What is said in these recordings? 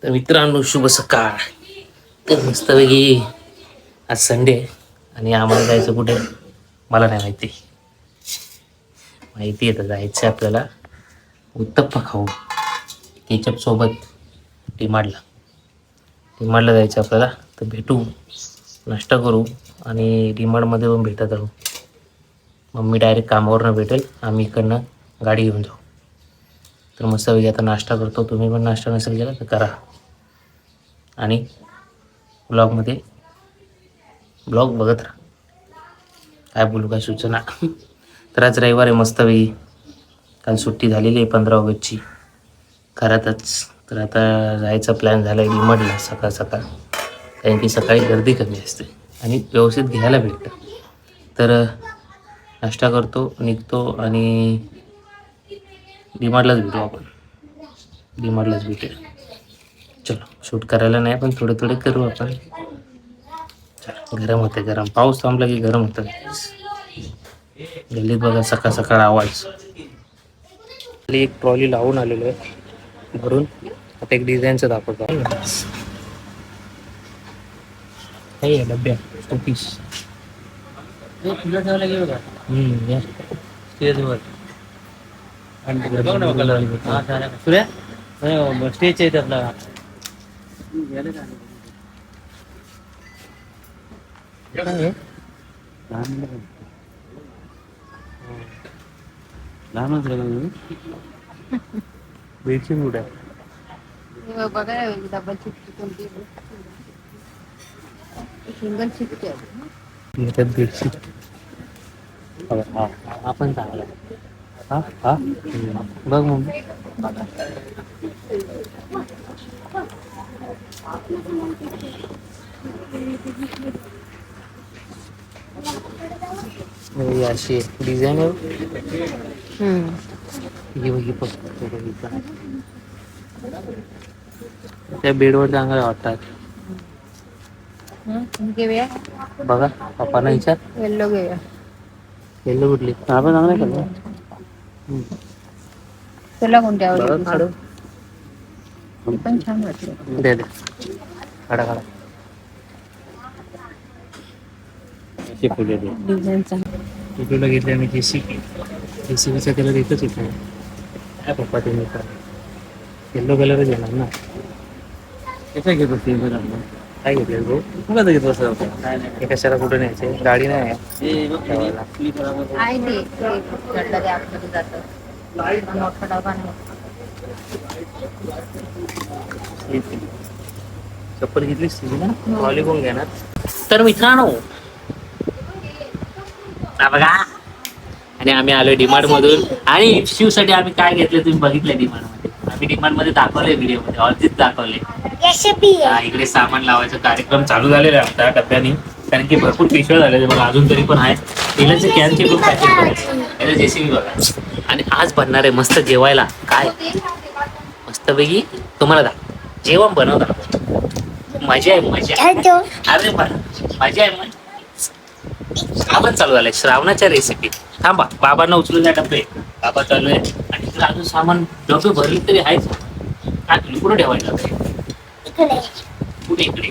तर मित्रांनो, शुभ सकाळ. तर मस्तपैकी आज संडे आहे आणि आम्हाला जायचं कुठे मला नाही माहिती आहे. तर जायचं आपल्याला उत्तप्पा खाऊ केचप सोबत डिमांडला जायचं आपल्याला. तर भेटू, नाश्ता करू आणि डिमांडमध्ये पण भेटत राहू. मम्मी डायरेक्ट कामावरनं भेटेल, आम्ही इकडनं गाडी घेऊन जाऊ. तर मस्तपैकी आता नाश्ता करतो. तुम्ही पण नाश्ता नसेल केला तर करा आणि ब्लॉग बघत राहा. काय बोलू, काय सूचना. तर आज रविवार आहे, मस्तपैकी काल सुट्टी झालेली आहे 15 ऑगस्टची घरातच. तर आता जायचा प्लॅन झाला आहे डिमांडला सकाळ सकाळ, कारण की सकाळी गर्दी कमी असते आणि व्यवस्थित घ्यायला भेटतं. तर नाश्ता करतो, निघतो आणि डिमांडलाच भेटूया. चलो, शूट करायला नाही पण थोडे करू आपण. गरम होते, पाऊस थांबला की गरम होतं. गल्लीत बघा सकाळ सकाळ आवाज. एक ट्रॉली लावून आलेलो आहे भरून. आता एक डिझाईनचं दाखवतो. हे डब्या टोपीस तुला ठेवायला गेलो का स्टेजवर स्टेज आहे आपला. लहानच बेडशीट कुठे आहे बघा, डबल शिफ्ट कोणती सिंगल शिफ्ट आहे. बेडशीट आपण चांगला बघ मम्मी. अशी डिझाईन त्या बेडवर चांगलं वाटतात. घेऊया बघा पप्पांना विचार. येल्लो घेऊया. येल्लो कुठली आपण चांगलं केलं. तुला कोणती आवडली? बघा काढू ती पण छान वाटली. दे काढा डिझाईन चांगली. तुला घेतले आम्ही जेसीबीचा कलर एकच येतो. काय पप्पा तुम्ही येल्लो कलरच येणार ना. कशा घेत असते काय घेतले भाऊ? तुला तर घेत असं हे कशाला कुठं न्यायचे? गाडी नाही आहे. आहे ते चढलं ते आपल्याकडे जातं. मोठा डबा नाही. चप्पल घेतलीस तुझी ना? ट्रॉली कोण घेणार? तर मित्रांनो बघा, आणि आम्ही आलोय डिमांड मधून. आणि शिवसाठी आम्ही काय घेतलं तुम्ही बघितलंय डिमांड मध्ये. आम्ही डिमांड मध्ये दाखवलंय, व्हिडिओ मध्ये ऑलजीत दाखवले. इकडे सामान लावायचा कार्यक्रम चालू झालेला आहे आमच्या डब्यानी, कारण की भरपूर पिशव्या झाले बघा, अजून तरी पण आहे. तेलाचे कॅनचे पण पॅकिंग करायचे. जेसीबी बघा. आणि आज बनणार आहे मस्त जेवायला. काय मस्तपैकी तुम्हाला जेवण बनवतात. मजा आहे अरे मजा आहे. आपण चालू झालंय श्रावणाच्या रेसिपी. थांबा, बाबांना उचलून द्या डबे. बाबा चालू आहे आणि तुला अजून सामान डबे भरले तरी आहेच. काय तुला कुठं ठेवायचं? कुठे इकडे.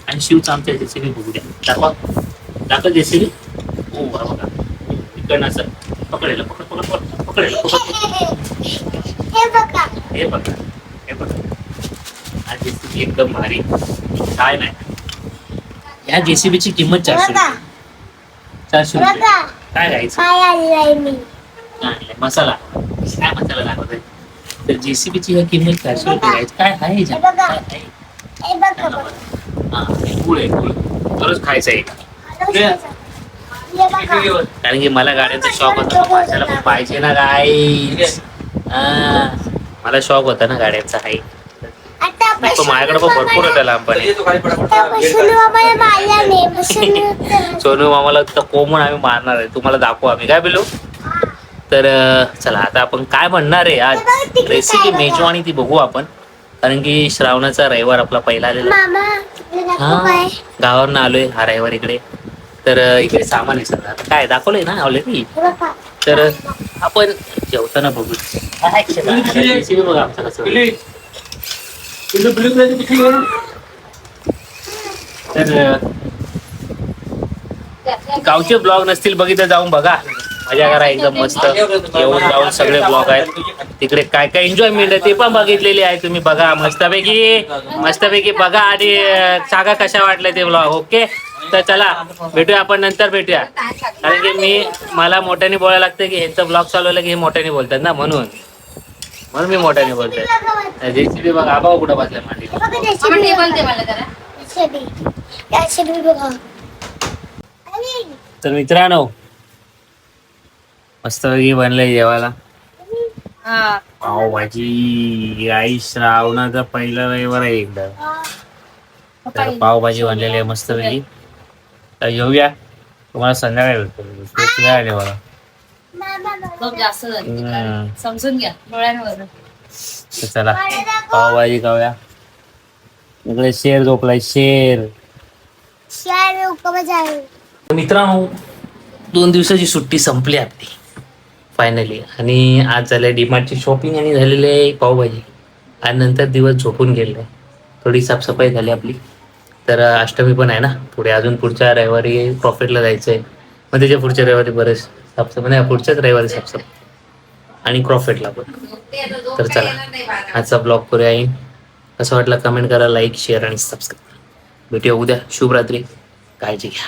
आणि शिवचा आमच्या जेसीबी बघू द्या. दाखवा जेसीबी. हो बघा इकडनं असं पकडेल. पकडेल. हे बघा हा जेसीबी एकदम भारी. काय नाही, या जेसीबीची किंमत 400 रुपये. काय घ्यायचं? मसाला. काय मसाला दाखवतोय? तर जेसीबीची ह्या किंमत 400 रुपये घ्यायची. काय आहे गुळ आहे. दररोज खायचं आहे. कारण की मला गाड्यांचा शॉक होता. माझ्याला पण पाहिजे ना गाईज. मला शॉक होता ना गाड्यांचा. आहे माझ्याकडे पण भरपूर होता लहानपणी. सोनू मामाला कोमून आम्ही मारणार आहे. तुम्हाला दाखवू आम्ही काय बोलू. तर चला आता आपण काय म्हणणार आहे आज रेसिपी मेजवानी ती बघू आपण. कारण की श्रावणाचा रविवार आपला पहिला आलेला. हा, गावावरनं आलोय हा रविवार इकडे. तर इकडे सामान आहे सगळं. आता काय दाखवलंय ना ऑलरेडी. तर आपण जेवताना बघू. बघा आमचं कसं तर गावचे ब्लॉग नसतील बघितलं जाऊन बघा, मजा करा एकदम मस्त. येऊन जाऊन सगळे ब्लॉग आहेत तिकडे, काय काय एन्जॉयमेंट आहे ते पण बघितलेली आहे. तुम्ही बघा मस्तपैकी बघा आणि सांगा कशा वाटल्या ते ब्लॉग. ओके, तर चला भेटूया आपण, नंतर भेटूया. कारण की मला मोठ्याने बोलायला लागतं की ह्यांचं ब्लॉग चालवलं की हे मोठ्याने बोलतात ना, म्हणून मी मोठ्याने बोलतोय. जेसीबी बघा, आबा कुठं बसलाय मांडी. तर मित्रांनो मस्त बनलंय जेवायला पावभाजी. आई श्रावणाचा पहिला रविवार आहे एकदा, तर पावभाजी बनलेली आहे मस्त पैकी. तर येऊया, तुम्हाला संध्याकाळी भेटतो आले मला. जास्त समजून घ्या डोळ्यांवर. तर चला पावभाजी खाऊया. इकडे शेर झोपलाय, शेर. मित्रांनो 2 दिवसाची सुट्टी संपली आपली फायनली, आणि आज झालंय डीमार्टची शॉपिंग आणि झालेली आहे पावभाजी, आणि नंतर दिवस झोपून गेले. थोडी साफसफाई झाली आपली. तर अष्टमी पण आहे ना पुढे, अजून पुढच्या रविवारी प्रॉफिटला जायचं आहे. मग त्याच्या पुढच्या रविवारी बरेच साफसफाई, नाही पुढच्याच रविवारी साफसफाई आणि प्रॉफिटला पण. तर चला आजचा ब्लॉग करूया. येईन कसं वाटलं कमेंट करा, लाईक शेअर आणि सबस्क्राईब. भेटूया उद्या. शुभरात्री, काळजी घ्या.